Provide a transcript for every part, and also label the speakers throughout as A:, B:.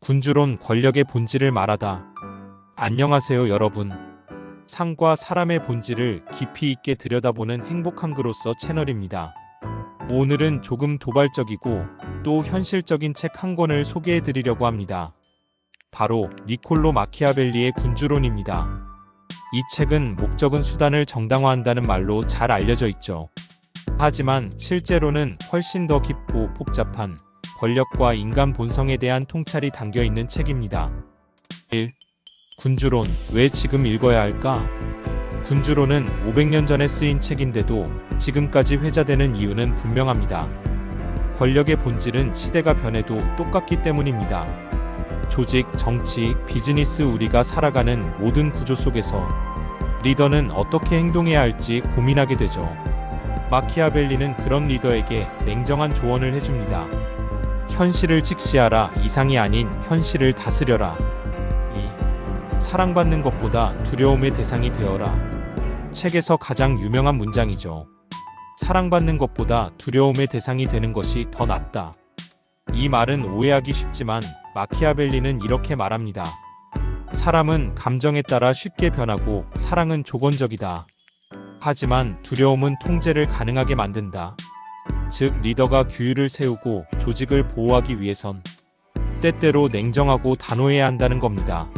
A: 군주론 권력의 본질을 말하다. 안녕하세요 여러분. 상과 사람의 본질을 깊이 있게 들여다보는 행복한 그로서 채널입니다. 오늘은 조금 도발적이고 또 현실적인 책 한 권을 소개해 드리려고 합니다. 바로 니콜로 마키아벨리의 군주론입니다. 이 책은 목적은 수단을 정당화한다는 말로 잘 알려져 있죠. 하지만 실제로는 훨씬 더 깊고 복잡한 권력과 인간 본성에 대한 통찰이 담겨 있는 책입니다. 1. 군주론, 왜 지금 읽어야 할까? 군주론은 500년 전에 쓰인 책인데도 지금까지 회자되는 이유는 분명합니다. 권력의 본질은 시대가 변해도 똑같기 때문입니다. 조직, 정치, 비즈니스, 우리가 살아가는 모든 구조 속에서 리더는 어떻게 행동해야 할지 고민하게 되죠. 마키아벨리는 그런 리더에게 냉정한 조언을 해줍니다. 현실을 직시하라. 이상이 아닌 현실을 다스려라. 2. 사랑받는 것보다 두려움의 대상이 되어라. 책에서 가장 유명한 문장이죠. 사랑받는 것보다 두려움의 대상이 되는 것이 더 낫다. 이 말은 오해하기 쉽지만 마키아벨리는 이렇게 말합니다. 사람은 감정에 따라 쉽게 변하고 사랑은 조건적이다. 하지만 두려움은 통제를 가능하게 만든다. 즉 리더가 규율을 세우고 조직을 보호하기 위해선 때때로 냉정하고 단호해야 한다는 겁니다.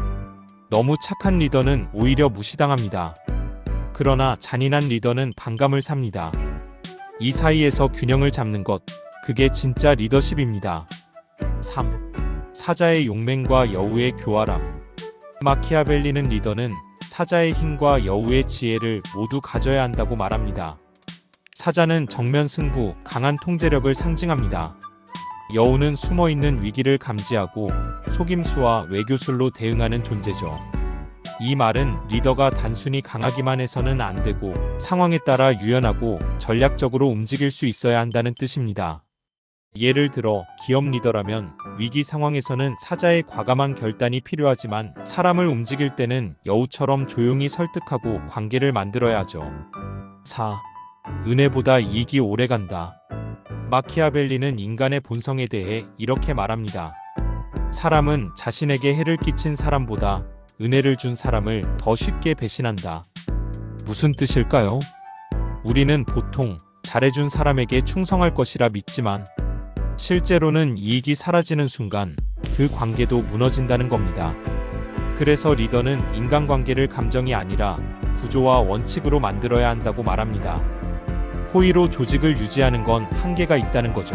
A: 너무 착한 리더는 오히려 무시당합니다. 그러나 잔인한 리더는 반감을 삽니다. 이 사이에서 균형을 잡는 것, 그게 진짜 리더십입니다. 3. 사자의 용맹과 여우의 교활함. 마키아벨리는 리더는 사자의 힘과 여우의 지혜를 모두 가져야 한다고 말합니다. 사자는 정면 승부, 강한 통제력을 상징합니다. 여우는 숨어있는 위기를 감지하고 속임수와 외교술로 대응하는 존재죠. 이 말은 리더가 단순히 강하기만 해서는 안 되고 상황에 따라 유연하고 전략적으로 움직일 수 있어야 한다는 뜻입니다. 예를 들어 기업 리더라면 위기 상황에서는 사자의 과감한 결단이 필요하지만 사람을 움직일 때는 여우처럼 조용히 설득하고 관계를 만들어야 하죠. 4. 은혜보다 이익이 오래간다. 마키아벨리는 인간의 본성에 대해 이렇게 말합니다. 사람은 자신에게 해를 끼친 사람보다 은혜를 준 사람을 더 쉽게 배신한다. 무슨 뜻일까요? 우리는 보통 잘해준 사람에게 충성할 것이라 믿지만 실제로는 이익이 사라지는 순간 그 관계도 무너진다는 겁니다. 그래서 리더는 인간관계를 감정이 아니라 구조와 원칙으로 만들어야 한다고 말합니다. 호의로 조직을 유지하는 건 한계가 있다는 거죠.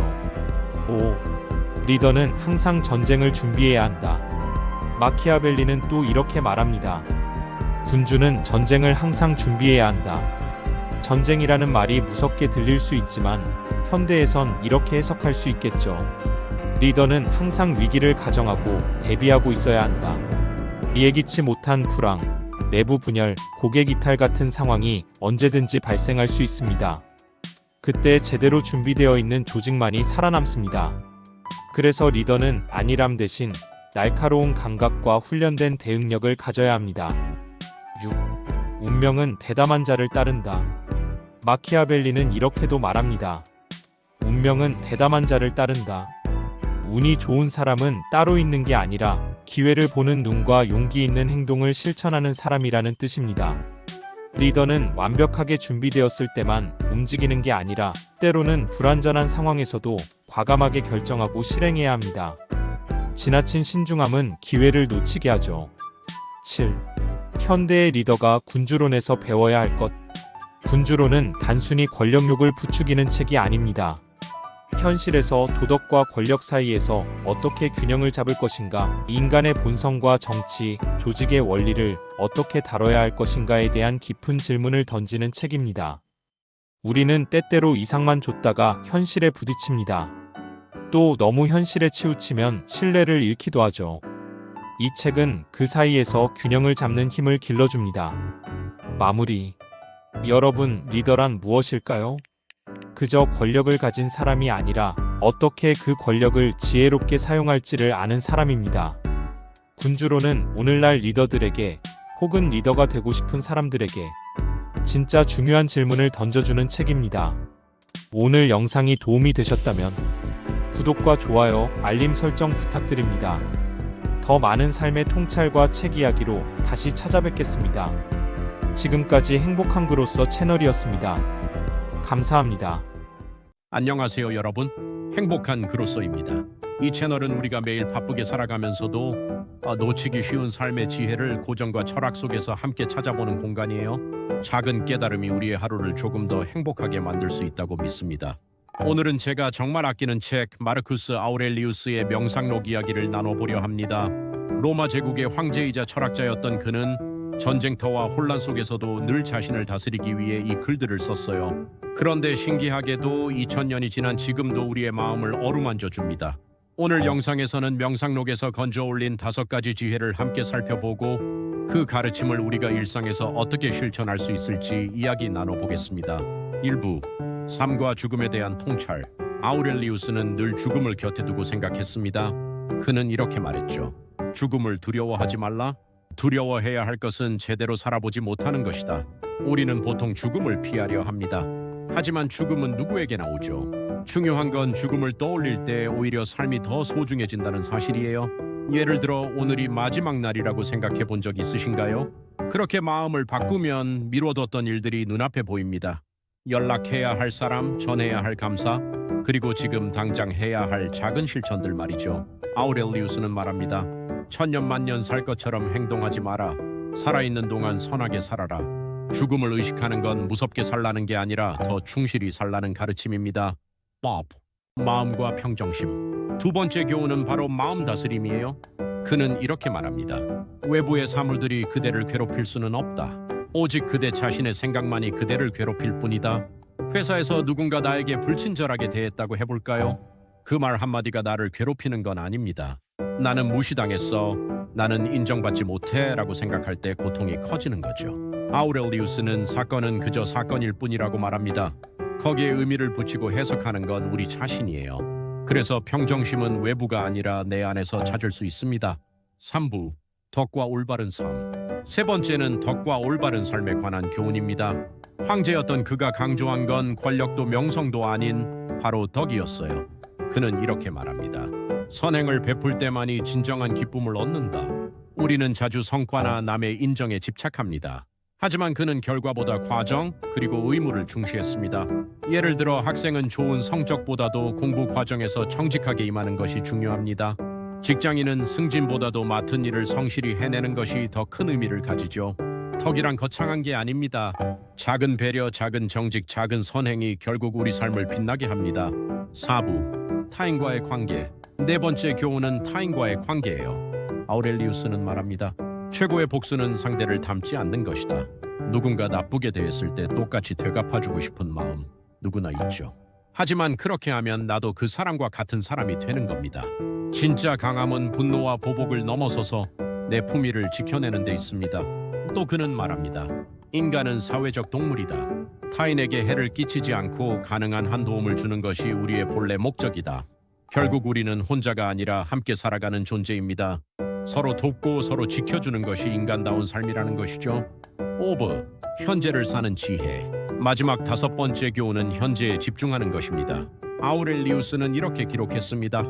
A: 5. 리더는 항상 전쟁을 준비해야 한다. 마키아벨리는 또 이렇게 말합니다. 군주는 전쟁을 항상 준비해야 한다. 전쟁이라는 말이 무섭게 들릴 수 있지만 현대에선 이렇게 해석할 수 있겠죠. 리더는 항상 위기를 가정하고 대비하고 있어야 한다. 예기치 못한 불황, 내부 분열, 고객 이탈 같은 상황이 언제든지 발생할 수 있습니다. 그때 제대로 준비되어 있는 조직만이 살아남습니다. 그래서 리더는 안일함 대신 날카로운 감각과 훈련된 대응력을 가져야 합니다. 6. 운명은 대담한 자를 따른다. 마키아벨리는 이렇게도 말합니다. 운명은 대담한 자를 따른다. 운이 좋은 사람은 따로 있는 게 아니라 기회를 보는 눈과 용기 있는 행동을 실천하는 사람이라는 뜻입니다. 리더는 완벽하게 준비되었을 때만 움직이는 게 아니라 때로는 불완전한 상황에서도 과감하게 결정하고 실행해야 합니다. 지나친 신중함은 기회를 놓치게 하죠. 7. 현대의 리더가 군주론에서 배워야 할 것. 군주론은 단순히 권력욕을 부추기는 책이 아닙니다. 현실에서 도덕과 권력 사이에서 어떻게 균형을 잡을 것인가, 인간의 본성과 정치, 조직의 원리를 어떻게 다뤄야 할 것인가에 대한 깊은 질문을 던지는 책입니다. 우리는 때때로 이상만 줬다가 현실에 부딪힙니다. 또 너무 현실에 치우치면 신뢰를 잃기도 하죠. 이 책은 그 사이에서 균형을 잡는 힘을 길러줍니다. 마무리. 여러분, 리더란 무엇일까요? 그저 권력을 가진 사람이 아니라 어떻게 그 권력을 지혜롭게 사용할지를 아는 사람입니다. 군주론은 오늘날 리더들에게 혹은 리더가 되고 싶은 사람들에게 진짜 중요한 질문을 던져주는 책입니다. 오늘 영상이 도움이 되셨다면 구독과 좋아요, 알림 설정 부탁드립니다. 더 많은 삶의 통찰과 책 이야기로 다시 찾아뵙겠습니다. 지금까지 행복한 그로서 채널이었습니다. 감사합니다.
B: 안녕하세요 여러분, 행복한 그로서입니다. 이 채널은 우리가 매일 바쁘게 살아가면서도 놓치기 쉬운 삶의 지혜를 고전과 철학 속에서 함께 찾아보는 공간이에요. 작은 깨달음이 우리의 하루를 조금 더 행복하게 만들 수 있다고 믿습니다. 오늘은 제가 정말 아끼는 책 마르쿠스 아우렐리우스의 명상록 이야기를 나눠보려 합니다. 로마 제국의 황제이자 철학자였던 그는 전쟁터와 혼란 속에서도 늘 자신을 다스리기 위해 이 글들을 썼어요. 그런데 신기하게도 2000년이 지난 지금도 우리의 마음을 어루만져 줍니다. 오늘 영상에서는 명상록에서 건져 올린 5가지 지혜를 함께 살펴보고 그 가르침을 우리가 일상에서 어떻게 실천할 수 있을지 이야기 나눠보겠습니다. 1부, 삶과 죽음에 대한 통찰. 아우렐리우스는 늘 죽음을 곁에 두고 생각했습니다. 그는 이렇게 말했죠. 죽음을 두려워하지 말라. 두려워해야 할 것은 제대로 살아보지 못하는 것이다. 우리는 보통 죽음을 피하려 합니다. 하지만 죽음은 누구에게나 오죠. 중요한 건 죽음을 떠올릴 때 오히려 삶이 더 소중해진다는 사실이에요. 예를 들어 오늘이 마지막 날이라고 생각해 본 적 있으신가요? 그렇게 마음을 바꾸면 미뤄뒀던 일들이 눈앞에 보입니다. 연락해야 할 사람, 전해야 할 감사, 그리고 지금 당장 해야 할 작은 실천들 말이죠. 아우렐리우스는 말합니다. 천년만년 살 것처럼 행동하지 마라. 살아있는 동안 선하게 살아라. 죽음을 의식하는 건 무섭게 살라는 게 아니라 더 충실히 살라는 가르침입니다. 마음과 평정심. 두 번째 교훈은 바로 마음 다스림이에요. 그는 이렇게 말합니다. 외부의 사물들이 그대를 괴롭힐 수는 없다. 오직 그대 자신의 생각만이 그대를 괴롭힐 뿐이다. 회사에서 누군가 나에게 불친절하게 대했다고 해볼까요? 그 말 한마디가 나를 괴롭히는 건 아닙니다. 나는 무시당했어. 나는 인정받지 못해 라고 생각할 때 고통이 커지는 거죠. 아우렐리우스는 사건은 그저 사건일 뿐이라고 말합니다. 거기에 의미를 붙이고 해석하는 건 우리 자신이에요. 그래서 평정심은 외부가 아니라 내 안에서 찾을 수 있습니다. 3부, 덕과 올바른 삶. 세 번째는 덕과 올바른 삶에 관한 교훈입니다. 황제였던 그가 강조한 건 권력도 명성도 아닌 바로 덕이었어요. 그는 이렇게 말합니다. 선행을 베풀 때만이 진정한 기쁨을 얻는다. 우리는 자주 성과나 남의 인정에 집착합니다. 하지만 그는 결과보다 과정 그리고 의무를 중시했습니다. 예를 들어 학생은 좋은 성적보다도 공부 과정에서 정직하게 임하는 것이 중요합니다. 직장인은 승진보다도 맡은 일을 성실히 해내는 것이 더 큰 의미를 가지죠. 덕이란 거창한 게 아닙니다. 작은 배려, 작은 정직, 작은 선행이 결국 우리 삶을 빛나게 합니다. 4부, 타인과의 관계. 네 번째 교훈은 타인과의 관계예요. 아우렐리우스는 말합니다. 최고의 복수는 상대를 닮지 않는 것이다. 누군가 나쁘게 대했을 때 똑같이 되갚아주고 싶은 마음 누구나 있죠. 하지만 그렇게 하면 나도 그 사람과 같은 사람이 되는 겁니다. 진짜 강함은 분노와 보복을 넘어서서 내 품위를 지켜내는 데 있습니다. 또 그는 말합니다. 인간은 사회적 동물이다. 타인에게 해를 끼치지 않고 가능한 한 도움을 주는 것이 우리의 본래 목적이다. 결국 우리는 혼자가 아니라 함께 살아가는 존재입니다. 서로 돕고 서로 지켜주는 것이 인간다운 삶이라는 것이죠. 5부, 현재를 사는 지혜. 마지막 5번째 교훈은 현재에 집중하는 것입니다. 아우렐리우스는 이렇게 기록했습니다.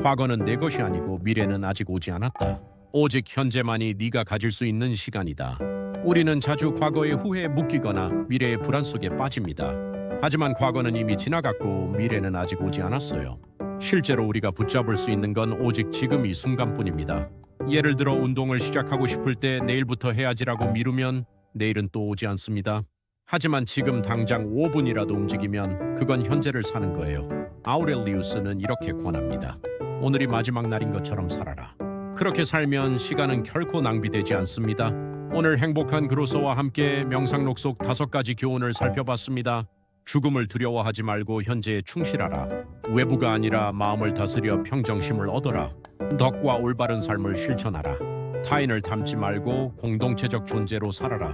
B: 과거는 내 것이 아니고 미래는 아직 오지 않았다. 오직 현재만이 네가 가질 수 있는 시간이다. 우리는 자주 과거의 후회에 묶이거나 미래의 불안 속에 빠집니다. 하지만 과거는 이미 지나갔고 미래는 아직 오지 않았어요. 실제로 우리가 붙잡을 수 있는 건 오직 지금 이 순간뿐입니다. 예를 들어 운동을 시작하고 싶을 때 내일부터 해야지라고 미루면 내일은 또 오지 않습니다. 하지만 지금 당장 5분이라도 움직이면 그건 현재를 사는 거예요. 아우렐리우스는 이렇게 권합니다. 오늘이 마지막 날인 것처럼 살아라. 그렇게 살면 시간은 결코 낭비되지 않습니다. 오늘 행복한 그로서와 함께 명상록 속 5가지 교훈을 살펴봤습니다. 죽음을 두려워하지 말고 현재에 충실하라. 외부가 아니라 마음을 다스려 평정심을 얻어라. 덕과 올바른 삶을 실천하라. 타인을 닮지 말고 공동체적 존재로 살아라.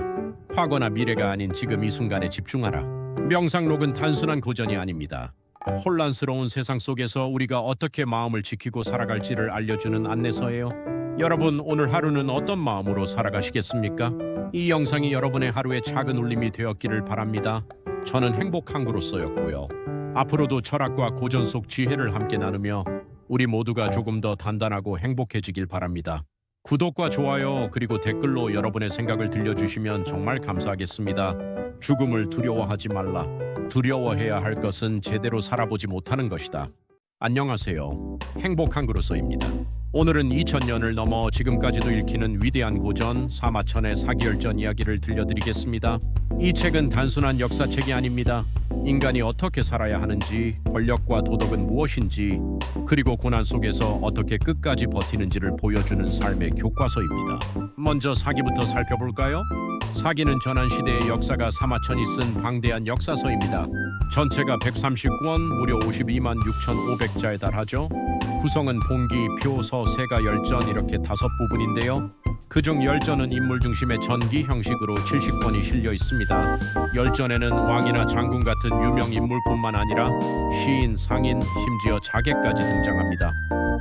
B: 과거나 미래가 아닌 지금 이 순간에 집중하라. 명상록은 단순한 고전이 아닙니다. 혼란스러운 세상 속에서 우리가 어떻게 마음을 지키고 살아갈지를 알려주는 안내서예요. 여러분, 오늘 하루는 어떤 마음으로 살아가시겠습니까? 이 영상이 여러분의 하루의 작은 울림이 되었기를 바랍니다. 저는 행복한 그로서였고요. 앞으로도 철학과 고전 속 지혜를 함께 나누며 우리 모두가 조금 더 단단하고 행복해지길 바랍니다. 구독과 좋아요 그리고 댓글로 여러분의 생각을 들려주시면 정말 감사하겠습니다. 죽음을 두려워하지 말라. 두려워해야 할 것은 제대로 살아보지 못하는 것이다. 안녕하세요. 행복한 그로서입니다. 오늘은 2000년을 넘어 지금까지도 읽히는 위대한 고전 사마천의 사기열전 이야기를 들려드리겠습니다. 이 책은 단순한 역사책이 아닙니다. 인간이 어떻게 살아야 하는지, 권력과 도덕은 무엇인지, 그리고 고난 속에서 어떻게 끝까지 버티는지를 보여주는 삶의 교과서입니다. 먼저 사기부터 살펴볼까요? 사기는 전한시대의 역사가 사마천이 쓴 방대한 역사서입니다. 전체가 139권, 무려 52만 6,500자에 달하죠. 구성은 봉기, 표, 세가, 열전 이렇게 5부분인데요. 그중 열전은 인물 중심의 전기 형식으로 70권이 실려 있습니다. 열전에는 왕이나 장군 같은 유명 인물뿐만 아니라 시인, 상인, 심지어 자객까지 등장합니다.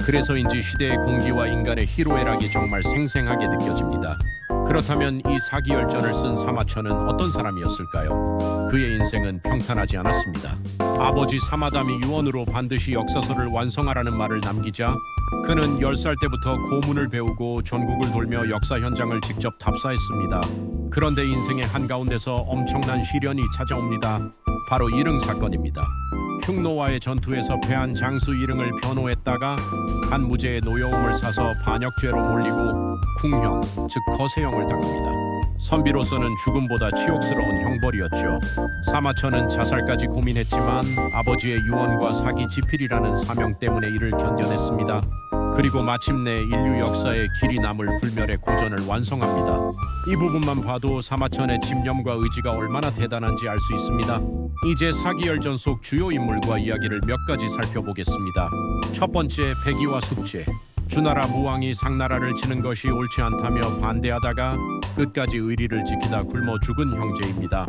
B: 그래서인지 시대의 공기와 인간의 희로애락이 정말 생생하게 느껴집니다. 그렇다면 이 사기열전을 쓴 사마천은 어떤 사람이었을까요? 그의 인생은 평탄하지 않았습니다. 아버지 사마담이 유언으로 반드시 역사서를 완성하라는 말을 남기자 그는 10살 때부터 고문을 배우고 전국을 돌며 역사 현장을 직접 답사했습니다. 그런데 인생의 한가운데서 엄청난 시련이 찾아옵니다. 바로 일흥 사건입니다. 흉노와의 전투에서 패한 장수 일흥을 변호했다가 한 무죄의 노여움을 사서 반역죄로 몰리고 궁형, 즉 거세형을 당합니다. 선비로서는 죽음보다 치욕스러운 형벌이었죠. 사마천은 자살까지 고민했지만 아버지의 유언과 사기 지필이라는 사명 때문에 이를 견뎌냈습니다. 그리고 마침내 인류 역사에 길이 남을 불멸의 고전을 완성합니다. 이 부분만 봐도 사마천의 집념과 의지가 얼마나 대단한지 알 수 있습니다. 이제 사기열전 속 주요 인물과 이야기를 몇 가지 살펴보겠습니다. 첫 번째, 백의와 숙제. 주나라 무왕이 상나라를 치는 것이 옳지 않다며 반대하다가 끝까지 의리를 지키다 굶어 죽은 형제입니다.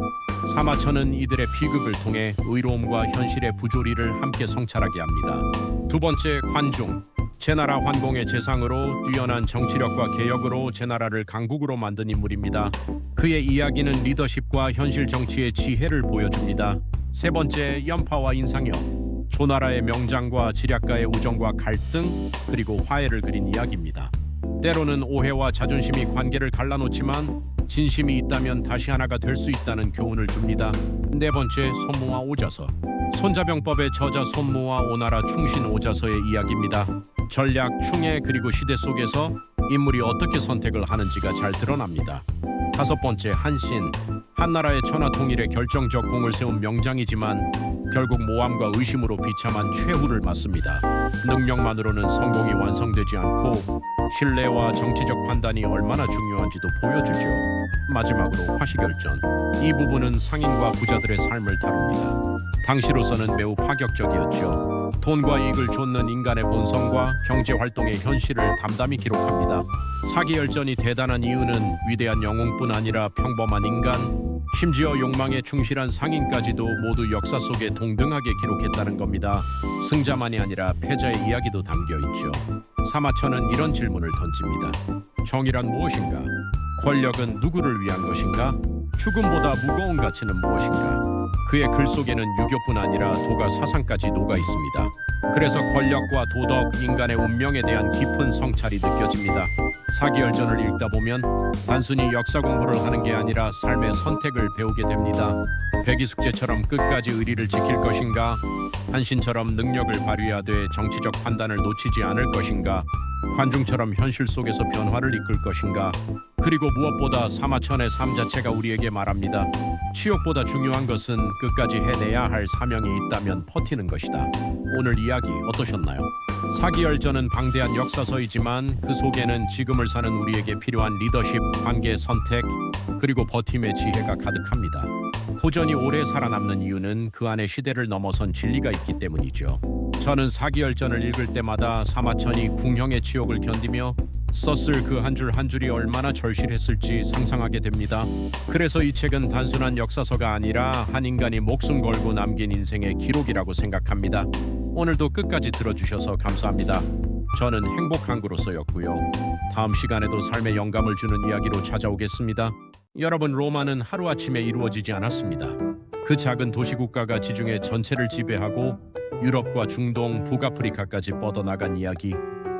B: 사마천은 이들의 비극을 통해 의로움과 현실의 부조리를 함께 성찰하게 합니다. 두 번째, 관중. 제나라 환공의 재상으로 뛰어난 정치력과 개혁으로 제나라를 강국으로 만든 인물입니다. 그의 이야기는 리더십과 현실 정치의 지혜를 보여줍니다. 세 번째, 연파와 인상혁. 조나라의 명장과 지략가의 우정과 갈등 그리고 화해를 그린 이야기입니다. 때로는 오해와 자존심이 관계를 갈라놓지만 진심이 있다면 다시 하나가 될 수 있다는 교훈을 줍니다. 네 번째, 손무와 오자서. 손자병법의 저자 손무와 오나라 충신 오자서의 이야기입니다. 전략, 충해 그리고 시대 속에서 인물이 어떻게 선택을 하는지가 잘 드러납니다. 다섯 번째, 한신. 한나라의 천하통일에 결정적 공을 세운 명장이지만 결국 모함과 의심으로 비참한 최후를 맞습니다. 능력만으로는 성공이 완성되지 않고 신뢰와 정치적 판단이 얼마나 중요한지도 보여주죠. 마지막으로 화시결전. 이 부분은 상인과 부자들의 삶을 다룹니다. 당시로서는 매우 파격적이었죠. 돈과 이익을 쫓는 인간의 본성과 경제활동의 현실을 담담히 기록합니다. 사기열전이 대단한 이유는 위대한 영웅뿐 아니라 평범한 인간, 심지어 욕망에 충실한 상인까지도 모두 역사 속에 동등하게 기록했다는 겁니다. 승자만이 아니라 패자의 이야기도 담겨있죠. 사마천은 이런 질문을 던집니다. 정의란 무엇인가? 권력은 누구를 위한 것인가? 죽음보다 무거운 가치는 무엇인가? 그의 글 속에는 유교뿐 아니라 도가 사상까지 녹아 있습니다. 그래서 권력과 도덕, 인간의 운명에 대한 깊은 성찰이 느껴집니다. 사기열전을 읽다 보면 단순히 역사 공부를 하는 게 아니라 삶의 선택을 배우게 됩니다. 백이숙제처럼 끝까지 의리를 지킬 것인가? 한신처럼 능력을 발휘하되 정치적 판단을 놓치지 않을 것인가? 관중처럼 현실 속에서 변화를 이끌 것인가? 그리고 무엇보다 사마천의 삶 자체가 우리에게 말합니다. 치욕보다 중요한 것은 끝까지 해내야 할 사명이 있다면 버티는 것이다. 오늘 이야기 어떠셨나요? 사기열전은 방대한 역사서이지만 그 속에는 지금을 사는 우리에게 필요한 리더십, 관계 선택, 그리고 버팀의 지혜가 가득합니다. 고전이 오래 살아남는 이유는 그 안에 시대를 넘어선 진리가 있기 때문이죠. 저는 사기열전을 읽을 때마다 사마천이 궁형의 치욕을 견디며 썼을 그 한 줄 한 줄이 얼마나 절실했을지 상상하게 됩니다. 그래서 이 책은 단순한 역사서가 아니라 한 인간이 목숨 걸고 남긴 인생의 기록이라고 생각합니다. 오늘도 끝까지 들어주셔서 감사합니다. 저는 행복한 그로서였고요. 다음 시간에도 삶의 영감을 주는 이야기로 찾아오겠습니다. 여러분, 로마는 하루아침에 이루어지지 않았습니다. 그 작은 도시국가가 지중해 전체를 지배하고 유럽과 중동, 북아프리카까지 뻗어나간 이야기,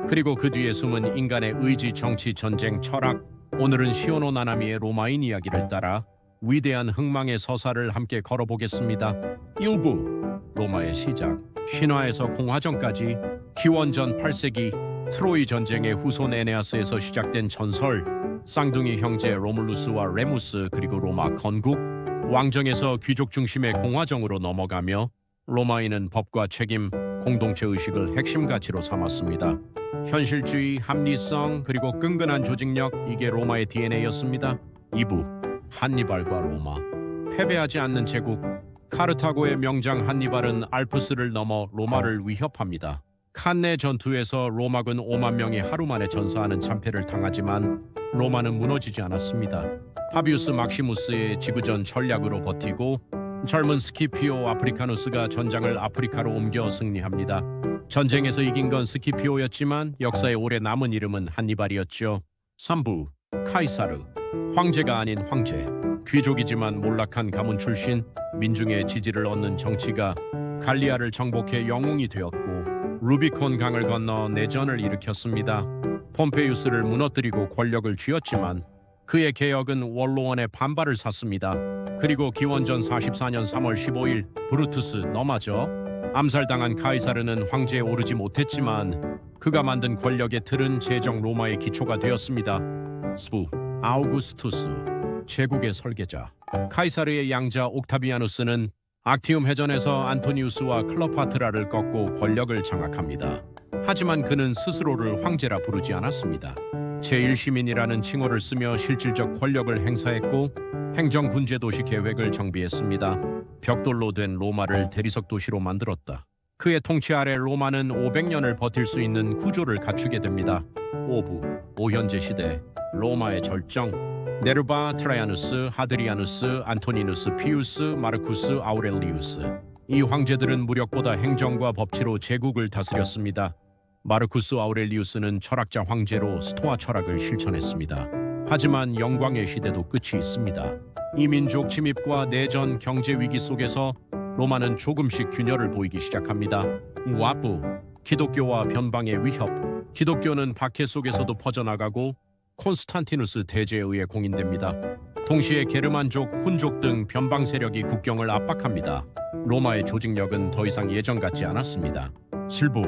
B: 그리고 그 뒤에 숨은 인간의 의지, 정치, 전쟁, 철학. 오늘은 시오노 나나미의 로마인 이야기를 따라 위대한 흥망의 서사를 함께 걸어보겠습니다. 일부 로마의 시작, 신화에서 공화전까지, 기원전 8세기 트로이 전쟁의 후손 에네아스에서 시작된 전설, 쌍둥이 형제 로물루스와 레무스, 그리고 로마 건국, 왕정에서 귀족 중심의 공화정으로 넘어가며 로마인은 법과 책임, 공동체 의식을 핵심 가치로 삼았습니다. 현실주의, 합리성, 그리고 끈끈한 조직력, 이게 로마의 DNA였습니다. 2부 한니발과 로마. 패배하지 않는 제국. 카르타고의 명장 한니발은 알프스를 넘어 로마를 위협합니다. 칸네 전투에서 로마군 5만 명이 하루 만에 전사하는 참패를 당하지만 로마는 무너지지 않았습니다. 파비우스 막시무스의 지구전 전략으로 버티고 젊은 스키피오 아프리카누스가 전장을 아프리카로 옮겨 승리합니다. 전쟁에서 이긴 건 스키피오였지만 역사에 오래 남은 이름은 한니발이었죠. 3부 카이사르. 황제가 아닌 황제. 귀족이지만 몰락한 가문 출신, 민중의 지지를 얻는 정치가 갈리아를 정복해 영웅이 되었고 루비콘 강을 건너 내전을 일으켰습니다. 폼페이우스를 무너뜨리고 권력을 쥐었지만 그의 개혁은 원로원의 반발을 샀습니다. 그리고 기원전 44년 3월 15일 브루투스 너마저 암살당한 카이사르는 황제에 오르지 못했지만 그가 만든 권력의 틀은 제정 로마의 기초가 되었습니다. 스부 아우구스투스. 제국의 설계자. 카이사르의 양자 옥타비아누스는 악티움 해전에서 안토니우스와 클로파트라를 꺾고 권력을 장악합니다. 하지만 그는 스스로를 황제라 부르지 않았습니다. 제1시민이라는 칭호를 쓰며 실질적 권력을 행사했고 행정군제도시 계획을 정비했습니다. 벽돌로 된 로마를 대리석 도시로 만들었다. 그의 통치 아래 로마는 500년을 버틸 수 있는 구조를 갖추게 됩니다. 5부 오현제 시대. 로마의 절정. 네르바, 트라이아누스, 하드리아누스, 안토니누스, 피우스, 마르쿠스, 아우렐리우스. 이 황제들은 무력보다 행정과 법치로 제국을 다스렸습니다. 마르쿠스 아우렐리우스는 철학자 황제로 스토아 철학을 실천했습니다. 하지만 영광의 시대도 끝이 있습니다. 이민족 침입과 내전, 경제 위기 속에서 로마는 조금씩 균열을 보이기 시작합니다. 와부, 기독교와 변방의 위협. 기독교는 박해 속에서도 퍼져나가고 콘스탄티누스 대제에 의해 공인됩니다. 동시에 게르만족, 훈족 등 변방 세력이 국경을 압박합니다. 로마의 조직력은 더 이상 예전 같지 않았습니다. 실부,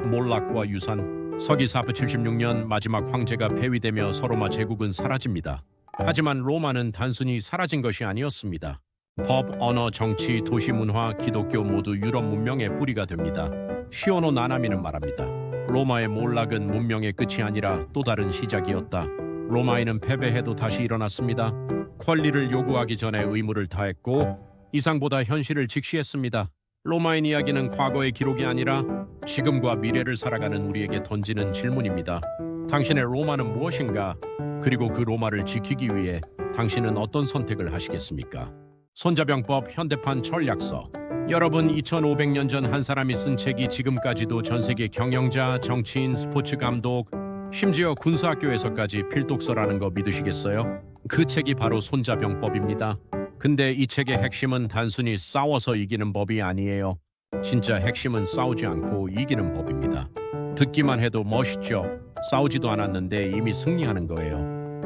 B: 몰락과 유산. 서기 476년 마지막 황제가 폐위되며 서로마 제국은 사라집니다. 하지만 로마는 단순히 사라진 것이 아니었습니다. 법, 언어, 정치, 도시 문화, 기독교 모두 유럽 문명의 뿌리가 됩니다. 시오노 나나미는 말합니다. 로마의 몰락은 문명의 끝이 아니라 또 다른 시작이었다. 로마인은 패배해도 다시 일어났습니다. 권리를 요구하기 전에 의무를 다했고 이상보다 현실을 직시했습니다. 로마인 이야기는 과거의 기록이 아니라 지금과 미래를 살아가는 우리에게 던지는 질문입니다. 당신의 로마는 무엇인가? 그리고 그 로마를 지키기 위해 당신은 어떤 선택을 하시겠습니까? 손자병법 현대판 전략서. 여러분, 2500년 전 한 사람이 쓴 책이 지금까지도 전 세계 경영자, 정치인, 스포츠 감독, 심지어 군사학교에서까지 필독서라는 거 믿으시겠어요? 그 책이 바로 손자병법입니다. 근데 이 책의 핵심은 단순히 싸워서 이기는 법이 아니에요. 진짜 핵심은 싸우지 않고 이기는 법입니다. 듣기만 해도 멋있죠? 싸우지도 않았는데 이미 승리하는 거예요.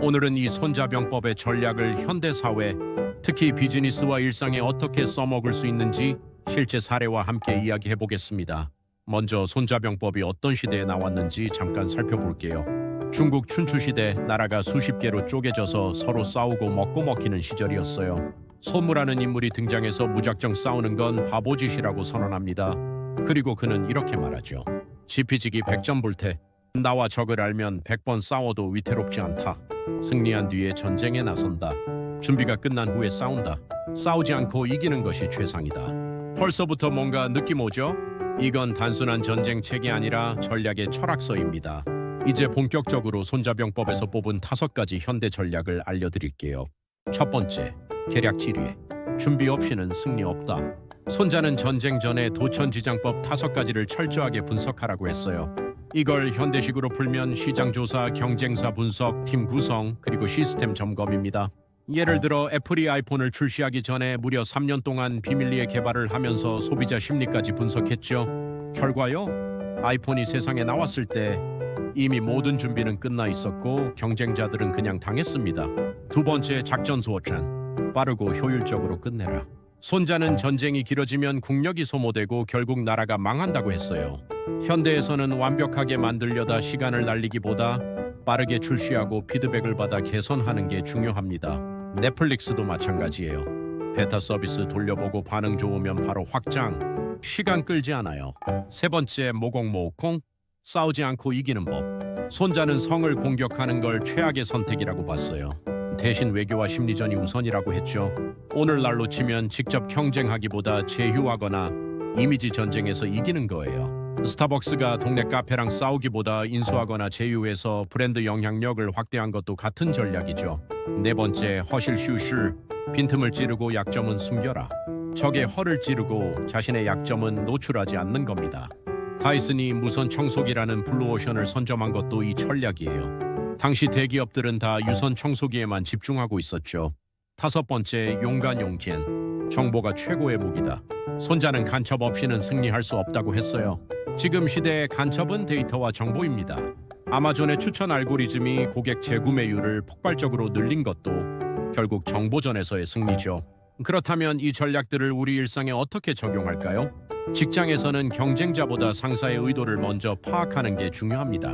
B: 오늘은 이 손자병법의 전략을 현대사회, 특히 비즈니스와 일상에 어떻게 써먹을 수 있는지 실제 사례와 함께 이야기해 보겠습니다. 먼저 손자병법이 어떤 시대에 나왔는지 잠깐 살펴볼게요. 중국 춘추시대, 나라가 수십 개로 쪼개져서 서로 싸우고 먹고 먹히는 시절이었어요. 소무라는 인물이 등장해서 무작정 싸우는 건 바보짓이라고 선언합니다. 그리고 그는 이렇게 말하죠. 지피지기 100점 불태. 나와 적을 알면 100번 싸워도 위태롭지 않다. 승리한 뒤에 전쟁에 나선다. 준비가 끝난 후에 싸운다. 싸우지 않고 이기는 것이 최상이다. 벌써부터 뭔가 느낌 오죠? 이건 단순한 전쟁책이 아니라 전략의 철학서입니다. 이제 본격적으로 손자병법에서 뽑은 5가지 현대 전략을 알려드릴게요. 첫 번째, 계략지뢰. 준비 없이는 승리 없다. 손자는 전쟁 전에 도천지장법 5가지를 철저하게 분석하라고 했어요. 이걸 현대식으로 풀면 시장조사, 경쟁사 분석, 팀 구성, 그리고 시스템 점검입니다. 예를 들어 애플이 아이폰을 출시하기 전에 무려 3년 동안 비밀리에 개발을 하면서 소비자 심리까지 분석했죠. 결과요? 아이폰이 세상에 나왔을 때 이미 모든 준비는 끝나 있었고 경쟁자들은 그냥 당했습니다. 두 번째 작전 수호찬. 빠르고 효율적으로 끝내라. 손자는 전쟁이 길어지면 국력이 소모되고 결국 나라가 망한다고 했어요. 현대에서는 완벽하게 만들려다 시간을 날리기보다 빠르게 출시하고 피드백을 받아 개선하는 게 중요합니다. 넷플릭스도 마찬가지예요. 베타 서비스 돌려보고 반응 좋으면 바로 확장. 시간 끌지 않아요. 세 번째 모공모공. 싸우지 않고 이기는 법. 손자는 성을 공격하는 걸 최악의 선택이라고 봤어요. 대신 외교와 심리전이 우선이라고 했죠. 오늘날로 치면 직접 경쟁하기보다 제휴하거나 이미지 전쟁에서 이기는 거예요. 스타벅스가 동네 카페랑 싸우기보다 인수하거나 제휴해서 브랜드 영향력을 확대한 것도 같은 전략이죠. 네 번째, 허실 슈실. 빈틈을 찌르고 약점은 숨겨라. 적의 허를 찌르고 자신의 약점은 노출하지 않는 겁니다. 다이슨이 무선 청소기라는 블루오션을 선점한 것도 이 전략이에요. 당시 대기업들은 다 유선 청소기에만 집중하고 있었죠. 다섯 번째, 용간 용진. 정보가 최고의 무기다. 손자는 간첩 없이는 승리할 수 없다고 했어요. 지금 시대의 간첩은 데이터와 정보입니다. 아마존의 추천 알고리즘이 고객 재구매율을 폭발적으로 늘린 것도 결국 정보전에서의 승리죠. 그렇다면 이 전략들을 우리 일상에 어떻게 적용할까요? 직장에서는 경쟁자보다 상사의 의도를 먼저 파악하는 게 중요합니다.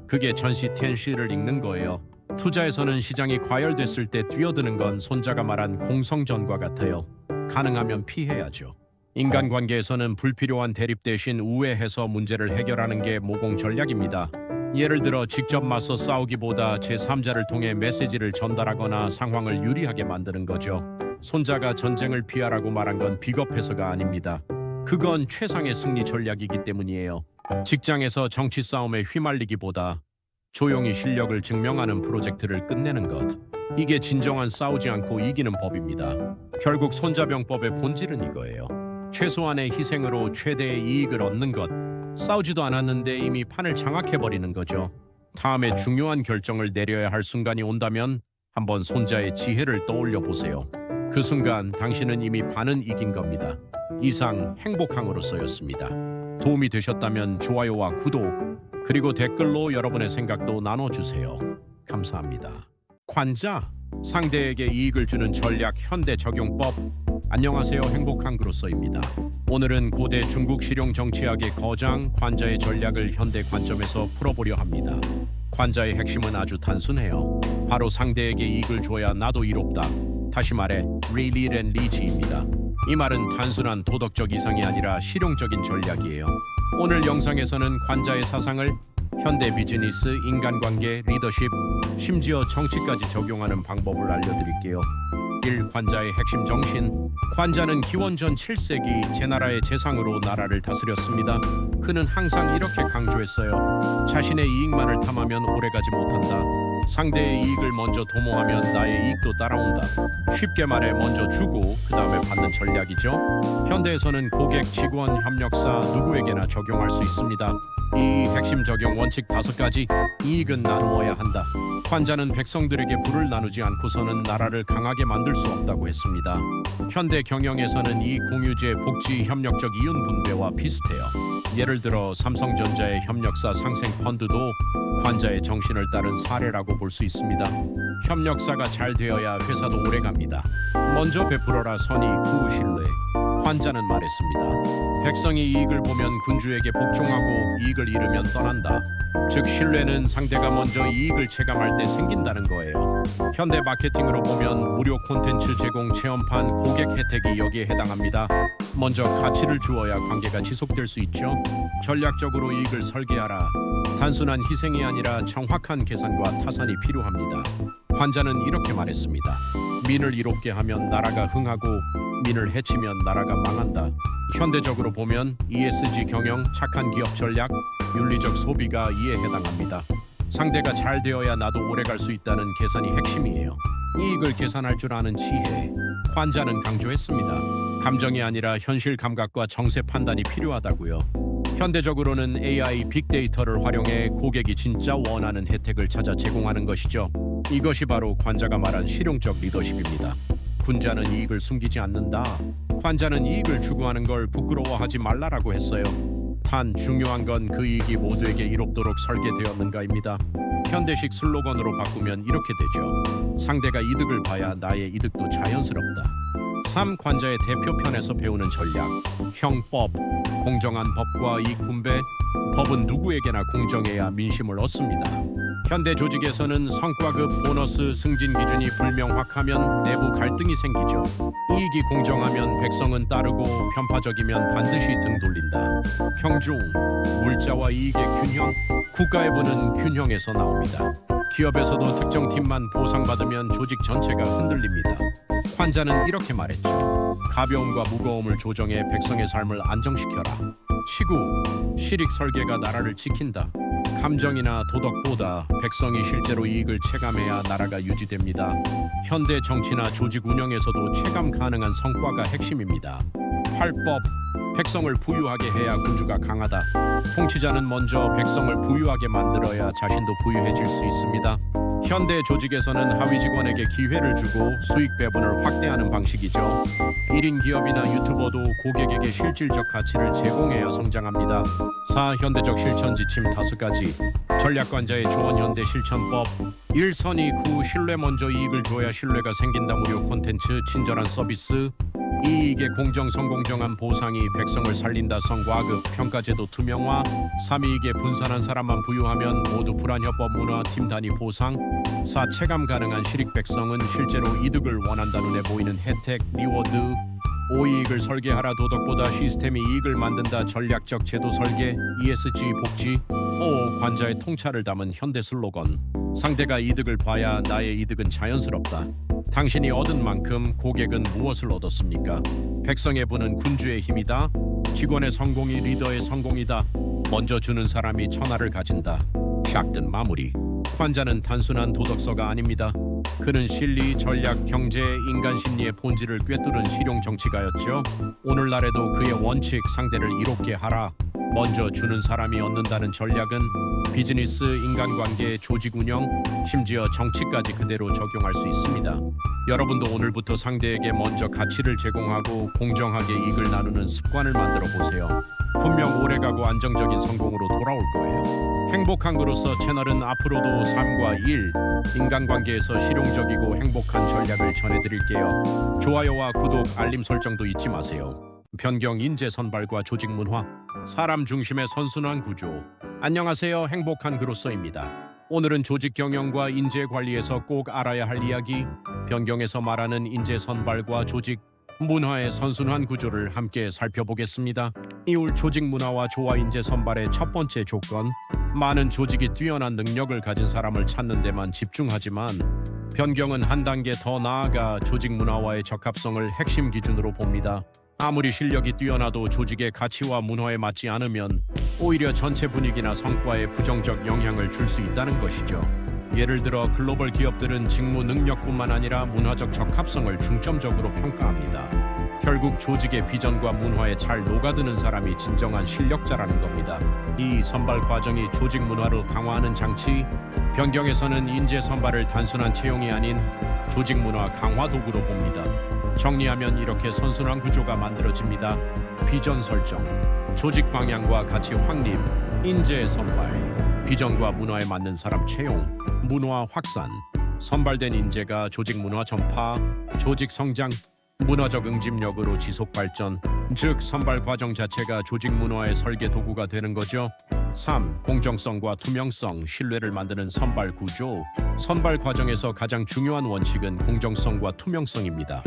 B: 그게 전시 텐시를 읽는 거예요. 투자에서는 시장이 과열됐을 때 뛰어드는 건 손자가 말한 공성전과 같아요. 가능하면 피해야죠. 인간관계에서는 불필요한 대립 대신 우회해서 문제를 해결하는 게 모공 전략입니다. 예를 들어 직접 맞서 싸우기보다 제3자를 통해 메시지를 전달하거나 상황을 유리하게 만드는 거죠. 손자가 전쟁을 피하라고 말한 건 비겁해서가 아닙니다. 그건 최상의 승리 전략이기 때문이에요. 직장에서 정치 싸움에 휘말리기보다 조용히 실력을 증명하는 프로젝트를 끝내는 것. 이게 진정한 싸우지 않고 이기는 법입니다. 결국 손자병법의 본질은 이거예요. 최소한의 희생으로 최대의 이익을 얻는 것. 싸우지도 않았는데 이미 판을 장악해버리는 거죠. 다음에 중요한 결정을 내려야 할 순간이 온다면 한번 손자의 지혜를 떠올려 보세요. 그 순간 당신은 이미 반은 이긴 겁니다. 이상 행복항으로서였습니다. 도움이 되셨다면 좋아요와 구독, 그리고 댓글로 여러분의 생각도 나눠주세요. 감사합니다. 관자, 상대에게 이익을 주는 전략 현대 적용법. 안녕하세요, 행복항그로서입니다. 오늘은 고대 중국 실용 정치학의 거장 관자의 전략을 현대 관점에서 풀어보려 합니다. 관자의 핵심은 아주 단순해요. 바로 상대에게 이익을 줘야 나도 이롭다. 다시 말해 리리렌 리지입니다. 이 말은 단순한 도덕적 이상이 아니라 실용적인 전략이에요. 오늘 영상에서는 관자의 사상을 현대 비즈니스, 인간관계, 리더십, 심지어 정치까지 적용하는 방법을 알려드릴게요. 1. 관자의 핵심 정신. 관자는 기원전 7세기 제나라의 재상으로 나라를 다스렸습니다. 그는 항상 이렇게 강조했어요. 자신의 이익만을 탐하면 오래가지 못한다. 상대의 이익을 먼저 도모하면 나의 이익도 따라온다. 쉽게 말해 먼저 주고 그 다음에 받는 전략이죠. 현대에서는 고객, 직원, 협력사 누구에게나 적용할 수 있습니다. 이 핵심 적용 원칙 5가지. 이익은 나누어야 한다. 관자는 백성들에게 부를 나누지 않고서는 나라를 강하게 만들 수 없다고 했습니다. 현대 경영에서는 이 공유제, 복지, 협력적 이윤 분배와 비슷해요. 예를 들어 삼성전자의 협력사 상생 펀드도 관자의 정신을 따른 사례라고 볼 수 있습니다. 협력사가 잘 되어야 회사도 오래갑니다. 먼저 베풀어라 선의 후 신뢰. 관자는 말했습니다. 백성이 이익을 보면 군주에게 복종하고 이익을 잃으면 떠난다. 즉 신뢰는 상대가 먼저 이익을 체감할 때 생긴다는 거예요. 현대 마케팅으로 보면 무료 콘텐츠 제공, 체험판, 고객 혜택이 여기에 해당합니다. 먼저 가치를 주어야 관계가 지속될 수 있죠. 전략적으로 이익을 설계하라. 단순한 희생이 아니라 정확한 계산과 타산이 필요합니다. 관자는 이렇게 말했습니다. 민을 이롭게 하면 나라가 흥하고 민을 해치면 나라가 망한다. 현대적으로 보면 ESG 경영, 착한 기업 전략, 윤리적 소비가 이에 해당합니다. 상대가 잘 되어야 나도 오래 갈 수 있다는 계산이 핵심이에요. 이익을 계산할 줄 아는 지혜. 관자는 강조했습니다. 감정이 아니라 현실 감각과 정세 판단이 필요하다고요. 현대적으로는 AI, 빅데이터를 활용해 고객이 진짜 원하는 혜택을 찾아 제공하는 것이죠. 이것이 바로 관자가 말한 실용적 리더십입니다. 군자는 이익을 숨기지 않는다. 관자는 이익을 추구하는 걸 부끄러워하지 말라라고 했어요. 단 중요한 건 그 이익이 모두에게 이롭도록 설계되었는가입니다. 현대식 슬로건으로 바꾸면 이렇게 되죠. 상대가 이득을 봐야 나의 이득도 자연스럽다. 3. 관자의 대표편에서 배우는 전략. 형법. 공정한 법과 이익 분배. 법은 누구에게나 공정해야 민심을 얻습니다. 현대 조직에서는 성과급, 보너스, 승진 기준이 불명확하면 내부 갈등이 생기죠. 이익이 공정하면 백성은 따르고 편파적이면 반드시 등 돌린다. 경중, 물자와 이익의 균형, 국가의 부는 균형에서 나옵니다. 기업에서도 특정 팀만 보상받으면 조직 전체가 흔들립니다. 환자는 이렇게 말했죠. 가벼움과 무거움을 조정해 백성의 삶을 안정시켜라. 치구, 실익 설계가 나라를 지킨다. 감정이나 도덕보다 백성이 실제로 이익을 체감해야 나라가 유지됩니다. 현대 정치나 조직 운영에서도 체감 가능한 성과가 핵심입니다. 활법, 백성을 부유하게 해야 군주가 강하다. 통치자는 먼저 백성을 부유하게 만들어야 자신도 부유해질 수 있습니다. 현대 조직에서는 하위 직원에게 기회를 주고 수익 배분을 확대하는 방식이죠. 1인 기업이나 유튜버도 고객에게 실질적 가치를 제공해야 성장합니다. 4. 현대적 실천 지침 5가지. 전략관자의 조언 현대 실천법. 1. 선의 후 신뢰 먼저 이익을 줘야 신뢰가 생긴다. 무료 콘텐츠, 친절한 서비스. 이익의 공정성 공정한 보상이 백성을 살린다. 성과급, 평가제도 투명화. 3. 이익에 분산한 사람만 부유하면 모두 불안협법 문화 팀 단위 보상. 4. 체감 가능한 실익 백성은 실제로 이득을 원한다. 눈에 보이는 혜택, 리워드. 5. 이익을 설계하라. 도덕보다 시스템이 이익을 만든다. 전략적 제도 설계, ESG 복지. 5. 관자의 통찰을 담은 현대 슬로건. 상대가 이득을 봐야 나의 이득은 자연스럽다. 당신이 얻은 만큼 고객은 무엇을 얻었습니까? 백성의 부는 군주의 힘이다. 직원의 성공이 리더의 성공이다. 먼저 주는 사람이 천하를 가진다. 샥든 마무리. 관자는 단순한 도덕서가 아닙니다. 그는 실리, 전략, 경제, 인간 심리의 본질을 꿰뚫은 실용 정치가였죠. 오늘날에도 그의 원칙, 상대를 이롭게 하라. 먼저 주는 사람이 얻는다는 전략은 비즈니스, 인간관계, 조직 운영, 심지어 정치까지 그대로 적용할 수 있습니다. 여러분도 오늘부터 상대에게 먼저 가치를 제공하고 공정하게 이익을 나누는 습관을 만들어 보세요. 분명 오래가고 안정적인 성공으로 돌아올 거예요. 행복한 그로서 채널은 앞으로도 삶과 일, 인간관계에서 실용적이고 행복한 전략을 전해드릴게요. 좋아요와 구독, 알림 설정도 잊지 마세요. 변경 인재 선발과 조직 문화, 사람 중심의 선순환 구조. 안녕하세요, 행복한 그로서입니다. 오늘은 조직 경영과 인재 관리에서 꼭 알아야 할 이야기, 변경에서 말하는 인재 선발과 조직 문화의 선순환 구조를 함께 살펴보겠습니다. 이후 조직 문화와 조화 인재 선발의 첫 번째 조건, 많은 조직이 뛰어난 능력을 가진 사람을 찾는 데만 집중하지만 변경은 한 단계 더 나아가 조직 문화와의 적합성을 핵심 기준으로 봅니다. 아무리 실력이 뛰어나도 조직의 가치와 문화에 맞지 않으면 오히려 전체 분위기나 성과에 부정적 영향을 줄 수 있다는 것이죠. 예를 들어 글로벌 기업들은 직무 능력뿐만 아니라 문화적 적합성을 중점적으로 평가합니다. 결국 조직의 비전과 문화에 잘 녹아드는 사람이 진정한 실력자라는 겁니다. 이 선발 과정이 조직 문화를 강화하는 장치, 변경에서는 인재 선발을 단순한 채용이 아닌 조직 문화 강화 도구로 봅니다. 정리하면 이렇게 선순환 구조가 만들어집니다. 비전 설정, 조직 방향과 가치 확립, 인재 선발, 비전과 문화에 맞는 사람 채용, 문화 확산, 선발된 인재가 조직 문화 전파, 조직 성장, 문화적 응집력으로 지속 발전, 즉 선발 과정 자체가 조직 문화의 설계 도구가 되는 거죠. 3. 공정성과 투명성, 신뢰를 만드는 선발 구조. 선발 과정에서 가장 중요한 원칙은 공정성과 투명성입니다.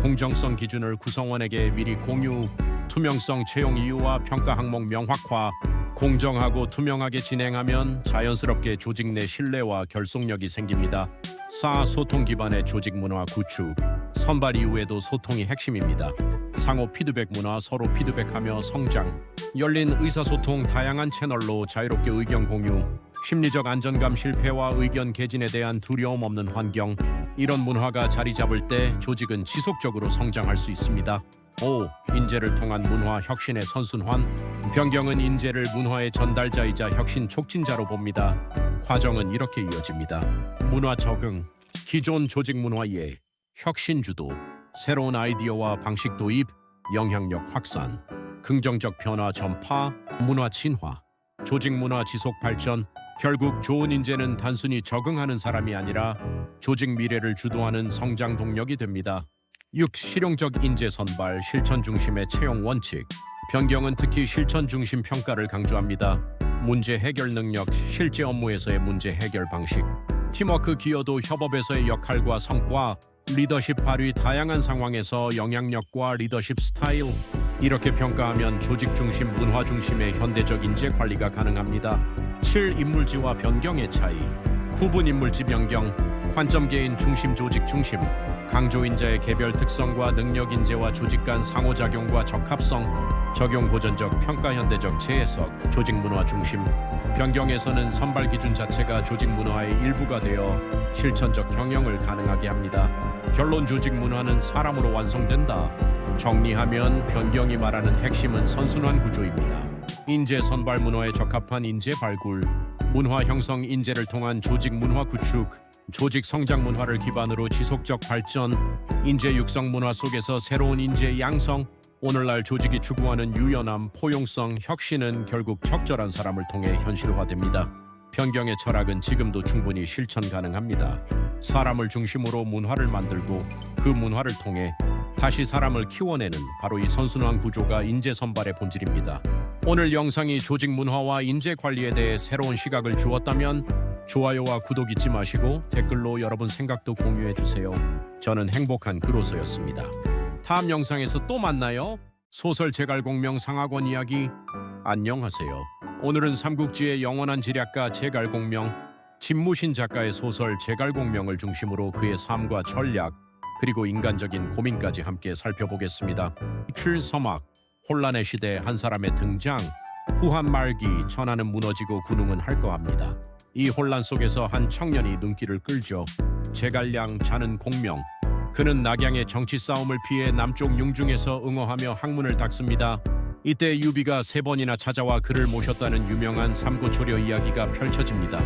B: 공정성 기준을 구성원에게 미리 공유, 투명성 채용 이유와 평가 항목 명확화, 공정하고 투명하게 진행하면 자연스럽게 조직 내 신뢰와 결속력이 생깁니다. 4. 소통 기반의 조직 문화 구축. 선발 이후에도 소통이 핵심입니다. 상호 피드백 문화, 서로 피드백하며 성장, 열린 의사소통, 다양한 채널로 자유롭게 의견 공유, 심리적 안정감, 실패와 의견 개진에 대한 두려움 없는 환경. 이런 문화가 자리 잡을 때 조직은 지속적으로 성장할 수 있습니다. 5. 인재를 통한 문화 혁신의 선순환. 변경은 인재를 문화의 전달자이자 혁신 촉진자로 봅니다. 과정은 이렇게 이어집니다. 문화 적응, 기존 조직 문화 이해, 혁신 주도, 새로운 아이디어와 방식 도입, 영향력 확산, 긍정적 변화 전파, 문화 친화, 조직 문화 지속 발전. 결국 좋은 인재는 단순히 적응하는 사람이 아니라 조직 미래를 주도하는 성장 동력이 됩니다. 6. 실용적 인재 선발, 실천 중심의 채용 원칙. 변경은 특히 실천 중심 평가를 강조합니다. 문제 해결 능력, 실제 업무에서의 문제 해결 방식, 팀워크 기여도, 협업에서의 역할과 성과, 리더십 발휘, 다양한 상황에서 영향력과 리더십 스타일. 이렇게 평가하면 조직 중심, 문화 중심의 현대적 인재 관리가 가능합니다. 7. 인물지와 변경의 차이. 구분 인물지 변경, 관점 개인 중심, 조직 중심. 강조 인재의 개별 특성과 능력, 인재와 조직 간 상호작용과 적합성. 적용 고전적 평가, 현대적 재해석. 조직 문화 중심. 변경에서는 선발 기준 자체가 조직 문화의 일부가 되어 실천적 경영을 가능하게 합니다. 결론, 조직 문화는 사람으로 완성된다. 정리하면 변경이 말하는 핵심은 선순환 구조입니다. 인재 선발, 문화에 적합한 인재 발굴, 문화 형성, 인재를 통한 조직 문화 구축, 조직 성장, 문화를 기반으로 지속적 발전, 인재 육성, 문화 속에서 새로운 인재 양성. 오늘날 조직이 추구하는 유연함, 포용성, 혁신은 결국 적절한 사람을 통해 현실화됩니다. 변경의 철학은 지금도 충분히 실천 가능합니다. 사람을 중심으로 문화를 만들고 그 문화를 통해 다시 사람을 키워내는 바로 이 선순환 구조가 인재 선발의 본질입니다. 오늘 영상이 조직 문화와 인재 관리에 대해 새로운 시각을 주었다면 좋아요와 구독 잊지 마시고 댓글로 여러분 생각도 공유해 주세요. 저는 행복한 그로서였습니다. 다음 영상에서 또 만나요. 소설 제갈공명 상학원 이야기. 안녕하세요. 오늘은 삼국지의 영원한 지략가 제갈공명, 진무신 작가의 소설 제갈공명을 중심으로 그의 삶과 전략, 그리고 인간적인 고민까지 함께 살펴보겠습니다. 필서막, 혼란의 시대 한 사람의 등장. 후한 말기, 천하는 무너지고 군웅은 할거합니다. 이 혼란 속에서 한 청년이 눈길을 끌죠. 제갈량, 자는 공명. 그는 낙양의 정치 싸움을 피해 남쪽 융중에서 응어하며 학문을 닦습니다. 이때 유비가 3번이나 찾아와 그를 모셨다는 유명한 삼고초려 이야기가 펼쳐집니다.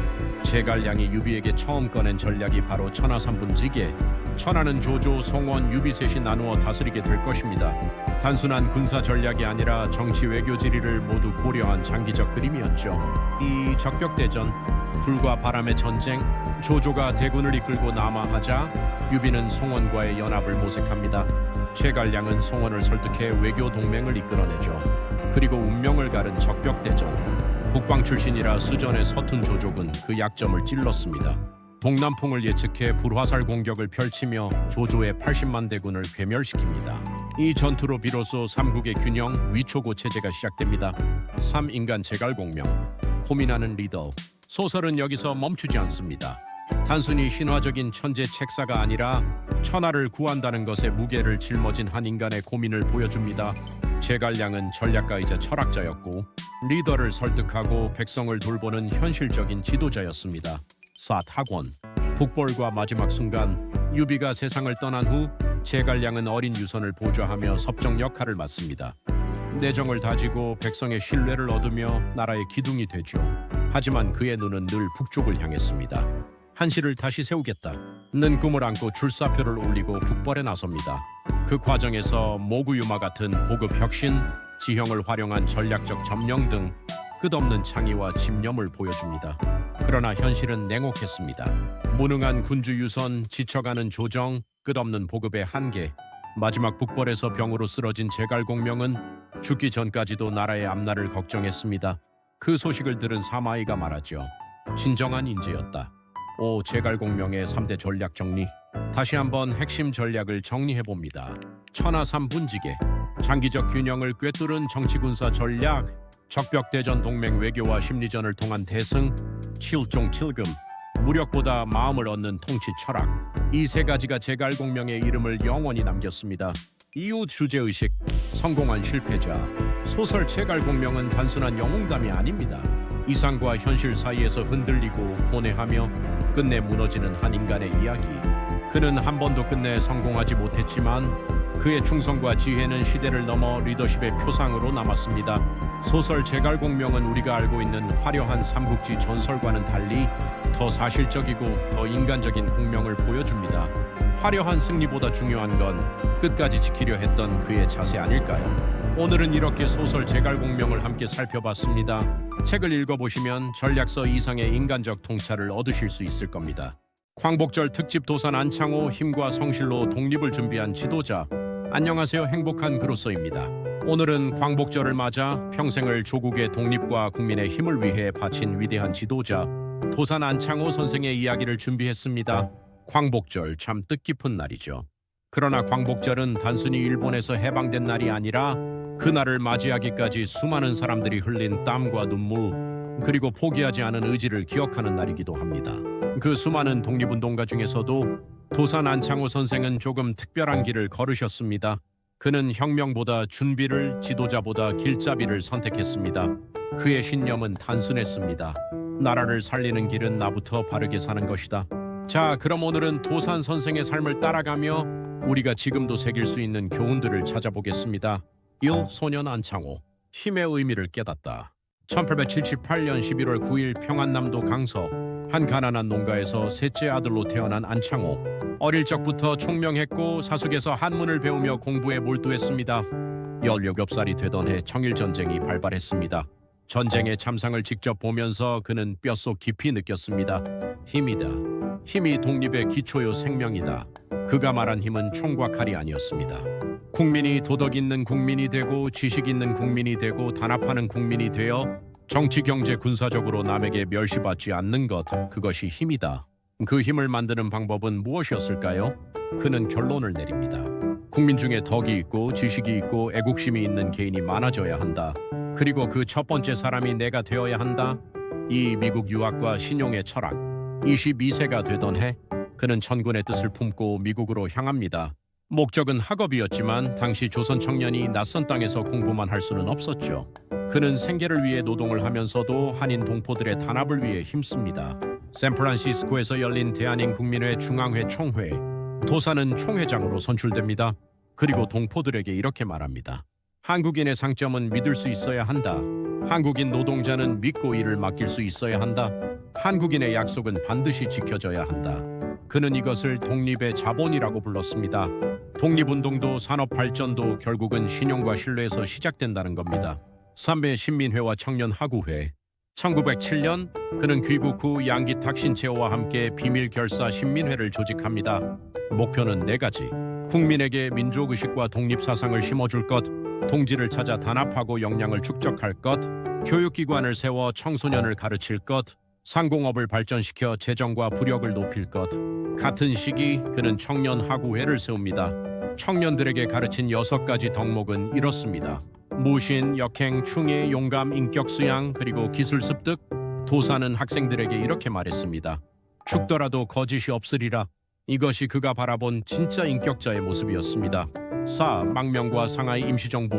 B: 제갈량이 유비에게 처음 꺼낸 전략이 바로 천하 3분지계. 천하는 조조, 송원, 유비 셋이 나누어 다스리게 될 것입니다. 단순한 군사 전략이 아니라 정치, 외교, 지리를 모두 고려한 장기적 그림이었죠. 이 적벽대전, 불과 바람의 전쟁. 조조가 대군을 이끌고 남하하자 유비는 송원과의 연합을 모색합니다. 제갈량은 송원을 설득해 외교 동맹을 이끌어내죠. 그리고 운명을 가른 적벽대전. 북방 출신이라 수전에 서툰 조족은 그 약점을 찔렀습니다. 동남풍을 예측해 불화살 공격을 펼치며 조조의 80만 대군을 괴멸시킵니다. 이 전투로 비로소 삼국의 균형, 위초고 체제가 시작됩니다. 3. 인간 제갈공명, 고민하는 리더. 소설은 여기서 멈추지 않습니다. 단순히 신화적인 천재 책사가 아니라 천하를 구한다는 것에 무게를 짊어진 한 인간의 고민을 보여줍니다. 제갈량은 전략가이자 철학자였고 리더를 설득하고 백성을 돌보는 현실적인 지도자였습니다. 4. 학원, 북벌과 마지막 순간. 유비가 세상을 떠난 후 제갈량은 어린 유선을 보좌하며 섭정 역할을 맡습니다. 내정을 다지고 백성의 신뢰를 얻으며 나라의 기둥이 되죠. 하지만 그의 눈은 늘 북쪽을 향했습니다. 한시를 다시 세우겠다는 꿈을 안고 출사표를 올리고 북벌에 나섭니다. 그 과정에서 모구유마 같은 보급 혁신, 지형을 활용한 전략적 점령 등 끝없는 창의와 집념을 보여줍니다. 그러나 현실은 냉혹했습니다. 무능한 군주 유선, 지쳐가는 조정, 끝없는 보급의 한계. 마지막 북벌에서 병으로 쓰러진 제갈공명은 죽기 전까지도 나라의 앞날을 걱정했습니다. 그 소식을 들은 사마이가 말하죠. 진정한 인재였다. 오, 제갈공명의 3대 전략 정리. 다시 한번 핵심 전략을 정리해봅니다. 천하 3분지계, 장기적 균형을 꿰뚫은 정치군사 전략, 적벽대전, 동맹 외교와 심리전을 통한 대승, 7종 7금, 무력보다 마음을 얻는 통치 철학. 이 3가지가 제갈공명의 이름을 영원히 남겼습니다. 이후 주제의식, 성공한 실패자. 소설 제갈공명은 단순한 영웅담이 아닙니다. 이상과 현실 사이에서 흔들리고 고뇌하며 끝내 무너지는 한 인간의 이야기. 그는 한 번도 끝내 성공하지 못했지만 그의 충성과 지혜는 시대를 넘어 리더십의 표상으로 남았습니다. 소설 제갈공명은 우리가 알고 있는 화려한 삼국지 전설과는 달리 더 사실적이고 더 인간적인 공명을 보여줍니다. 화려한 승리보다 중요한 건 끝까지 지키려 했던 그의 자세 아닐까요? 오늘은 이렇게 소설 제갈공명을 함께 살펴봤습니다. 책을 읽어보시면 전략서 이상의 인간적 통찰을 얻으실 수 있을 겁니다. 광복절 특집 도산 안창호 힘과 성실로 독립을 준비한 지도자. 안녕하세요, 행복한 그로서입니다. 오늘은 광복절을 맞아 평생을 조국의 독립과 국민의 힘을 위해 바친 위대한 지도자 도산 안창호 선생의 이야기를 준비했습니다. 광복절 참 뜻깊은 날이죠. 그러나 광복절은 단순히 일본에서 해방된 날이 아니라 그날을 맞이하기까지 수많은 사람들이 흘린 땀과 눈물 그리고 포기하지 않은 의지를 기억하는 날이기도 합니다. 그 수많은 독립운동가 중에서도 도산 안창호 선생은 조금 특별한 길을 걸으셨습니다. 그는 혁명보다 준비를, 지도자보다 길잡이를 선택했습니다. 그의 신념은 단순했습니다. 나라를 살리는 길은 나부터 바르게 사는 것이다. 자, 그럼 오늘은 도산 선생의 삶을 따라가며 우리가 지금도 새길 수 있는 교훈들을 찾아보겠습니다. 1. 소년 안창호. 힘의 의미를 깨닫다. 1878년 11월 9일 평안남도 강서 한 가난한 농가에서 셋째 아들로 태어난 안창호. 어릴 적부터 총명했고 사숙에서 한문을 배우며 공부에 몰두했습니다. 17살이 되던 해 청일전쟁이 발발했습니다. 전쟁의 참상을 직접 보면서 그는 뼛속 깊이 느꼈습니다. 힘이다. 힘이 독립의 기초요 생명이다. 그가 말한 힘은 총과 칼이 아니었습니다. 국민이 도덕 있는 국민이 되고 지식 있는 국민이 되고 단합하는 국민이 되어 정치, 경제, 군사적으로 남에게 멸시받지 않는 것, 그것이 힘이다. 그 힘을 만드는 방법은 무엇이었을까요? 그는 결론을 내립니다. 국민 중에 덕이 있고 지식이 있고 애국심이 있는 개인이 많아져야 한다. 그리고 그 첫 번째 사람이 내가 되어야 한다. 이 미국 유학과 신용의 철학. 22세가 되던 해 그는 천군의 뜻을 품고 미국으로 향합니다. 목적은 학업이었지만 당시 조선 청년이 낯선 땅에서 공부만 할 수는 없었죠. 그는 생계를 위해 노동을 하면서도 한인 동포들의 단합을 위해 힘씁니다. 샌프란시스코에서 열린 대한인국민회 중앙회 총회. 도산은 총회장으로 선출됩니다. 그리고 동포들에게 이렇게 말합니다. 한국인의 상점은 믿을 수 있어야 한다. 한국인 노동자는 믿고 일을 맡길 수 있어야 한다. 한국인의 약속은 반드시 지켜져야 한다. 그는 이것을 독립의 자본이라고 불렀습니다. 독립운동도 산업발전도 결국은 신용과 신뢰에서 시작된다는 겁니다. 3회 신민회와 청년하구회. 1907년 그는 귀국 후 양기 탁신체호와 함께 비밀결사 신민회를 조직합니다. 목표는 4가지. 국민에게 민족의식과 독립사상을 심어줄 것, 동지를 찾아 단합하고 역량을 축적할 것, 교육기관을 세워 청소년을 가르칠 것, 상공업을 발전시켜 재정과 부력을 높일 것. 같은 시기 그는 청년하구회를 세웁니다. 청년들에게 가르친 6가지 덕목은 이렇습니다. 무신, 역행, 충의, 용감, 인격 수양, 그리고 기술 습득. 도산은 학생들에게 이렇게 말했습니다. 죽더라도 거짓이 없으리라. 이것이 그가 바라본 진짜 인격자의 모습이었습니다. 4. 망명과 상하이 임시정부.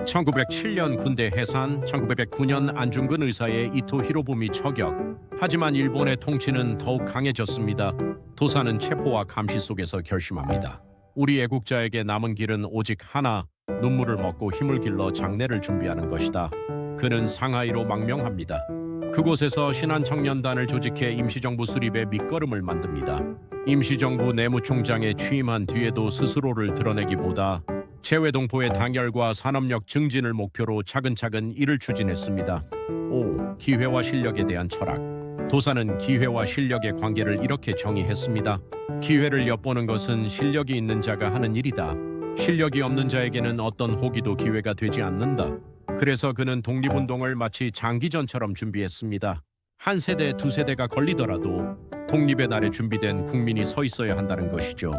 B: 1907년 군대 해산, 1909년 안중근 의사의 이토 히로부미 처격. 하지만 일본의 통치는 더욱 강해졌습니다. 도산은 체포와 감시 속에서 결심합니다. 우리 애국자에게 남은 길은 오직 하나, 눈물을 먹고 힘을 길러 장례를 준비하는 것이다. 그는 상하이로 망명합니다. 그곳에서 신한청년단을 조직해 임시정부 수립의 밑거름을 만듭니다. 임시정부 내무총장에 취임한 뒤에도 스스로를 드러내기보다 재외동포의 단결과 산업력 증진을 목표로 차근차근 일을 추진했습니다. 5. 기회와 실력에 대한 철학. 도산은 기회와 실력의 관계를 이렇게 정의했습니다. 기회를 엿보는 것은 실력이 있는 자가 하는 일이다. 실력이 없는 자에게는 어떤 호기도 기회가 되지 않는다. 그래서 그는 독립운동을 마치 장기전처럼 준비했습니다. 한 세대, 2세대가 걸리더라도 독립의 날에 준비된 국민이 서 있어야 한다는 것이죠.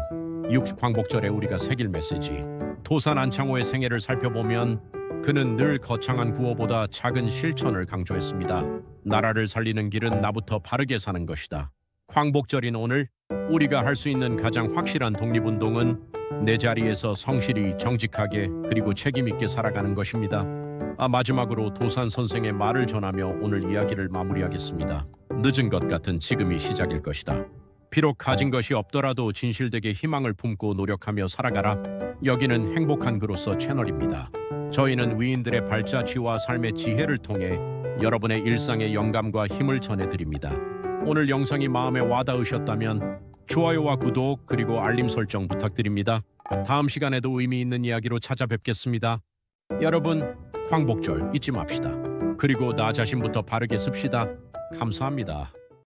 B: 6. 광복절에 우리가 새길 메시지. 도산 안창호의 생애를 살펴보면 그는 늘 거창한 구호보다 작은 실천을 강조했습니다. 나라를 살리는 길은 나부터 바르게 사는 것이다. 광복절인 오늘 우리가 할 수 있는 가장 확실한 독립운동은 내 자리에서 성실히 정직하게 그리고 책임있게 살아가는 것입니다. 마지막으로 도산 선생의 말을 전하며 오늘 이야기를 마무리하겠습니다. 늦은 것 같은 지금이 시작일 것이다. 비록 가진 것이 없더라도 진실되게 희망을 품고 노력하며 살아가라. 여기는 행복한 그로서 채널입니다. 저희는 위인들의 발자취와 삶의 지혜를 통해 여러분의 일상의 영감과 힘을 전해드립니다. 오늘 영상이 마음에 와닿으셨다면 좋아요와 구독 그리고 알림 설정 부탁드립니다. 다음 시간에도 의미 있는 이야기로 찾아뵙겠습니다. 여러분, 광복절 잊지 맙시다. 그리고 나 자신부터 바르게 씁시다. 감사합니다.